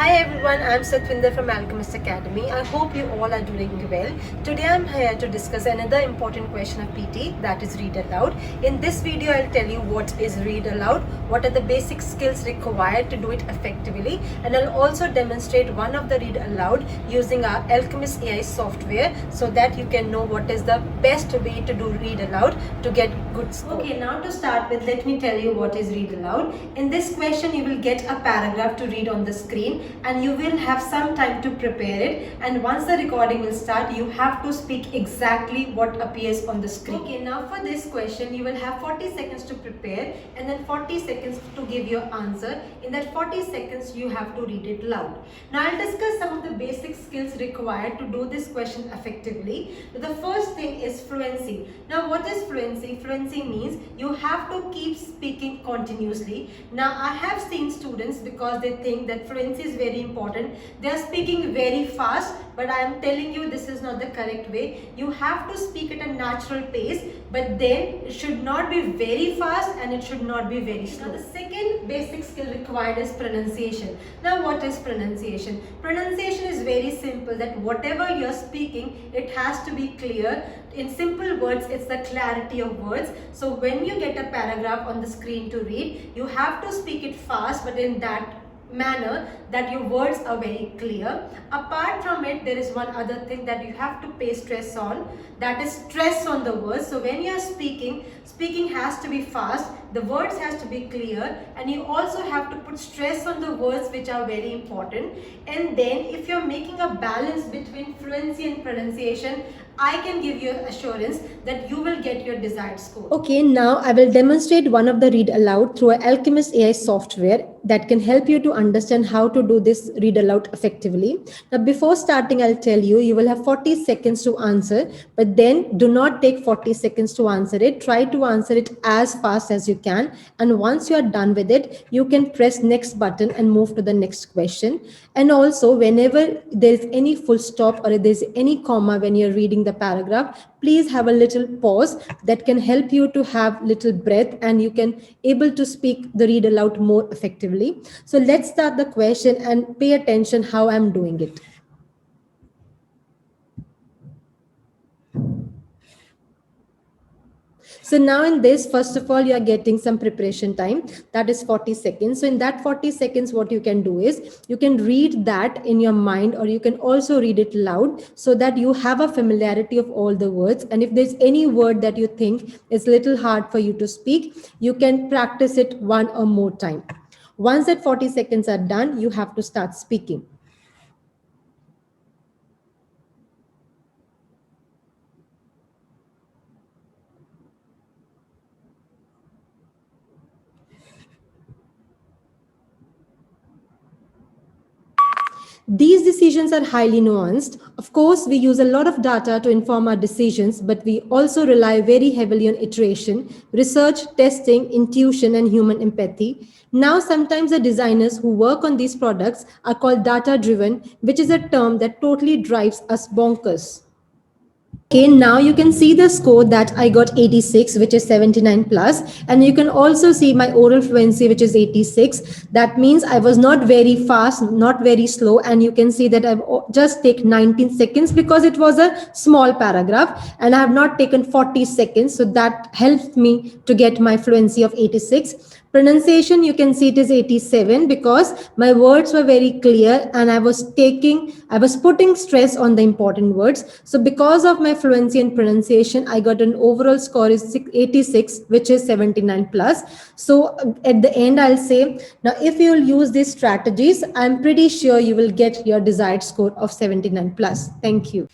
Hi everyone, I'm Satvinder from Alchemist Academy. I hope you all are doing well. Today I'm here to discuss another important question of PT, that is read aloud. In this video I'll tell you what is read aloud, what are the basic skills required to do it effectively, and I'll also demonstrate one of the read aloud using our Alchemist AI software so that you can know what is the best way to do read aloud to get good score. Okay, now to start with, let me tell you what is read aloud. In this question you will get a paragraph to read on the screen and you will have some time to prepare it, and once the recording will start you have to speak exactly what appears on the screen. Okay, now for this question you will have 40 seconds to prepare and then 40 seconds to give your answer. In that 40 seconds you have to read it loud. Now I'll discuss some of the basic skills required to do this question effectively. The first thing is fluency. Now what is fluency? Fluency means you have to keep speaking continuously. Now I have seen students, because they think that fluency is very important, they are speaking very fast, but I am telling you this is not the correct way. You have to speak at a natural pace, but then it should not be very fast and it should not be very slow. Now the second basic skill required is pronunciation. Now what is pronunciation? Pronunciation is very simple, that whatever you are speaking, it has to be clear. In simple words, it's the clarity of words. So when you get a paragraph on the screen to read, you have to speak it fast, but in that manner that your words are very clear. Apart from it, there is one other thing that you have to pay stress on, that is stress on the words. So when you are speaking has to be fast, the words has to be clear, and you also have to put stress on the words which are very important. And then if you're making a balance between fluency and pronunciation, I can give you assurance that you will get your desired score. Okay, now I will demonstrate one of the read aloud through an Alchemist AI software that can help you to understand how to do this read aloud effectively. Now before starting, I'll tell you, you will have 40 seconds to answer, but then do not take 40 seconds to answer it. Try to answer it as fast as you can. And once you are done with it, you can press next button and move to the next question. And also whenever there's any full stop or there's any comma when you're reading the paragraph, please have a little pause that can help you to have little breath and you can able to speak the read aloud more effectively. So let's start the question and pay attention how I'm doing it. So now in this, first of all, you are getting some preparation time, that is 40 seconds. So in that 40 seconds, what you can do is you can read that in your mind, or you can also read it loud so that you have a familiarity of all the words. And if there's any word that you think is a little hard for you to speak, you can practice it one or more time. Once that 40 seconds are done, you have to start speaking. These decisions are highly nuanced. Of course, we use a lot of data to inform our decisions, but we also rely very heavily on iteration, research, testing, intuition, and human empathy. Now, sometimes the designers who work on these products are called data-driven, which is a term that totally drives us bonkers. Okay, now you can see the score that I got 86, which is 79 plus, and you can also see my oral fluency, which is 86. That means I was not very fast, not very slow, and you can see that I've just taken 19 seconds because it was a small paragraph, and I have not taken 40 seconds, so that helped me to get my fluency of 86. Pronunciation, you can see it is 87 because my words were very clear and I was putting stress on the important words. So because of my fluency and pronunciation, I got an overall score is 86, which is 79 plus. So at the end, I'll say, now if you'll use these strategies, I'm pretty sure you will get your desired score of 79 plus. Thank you.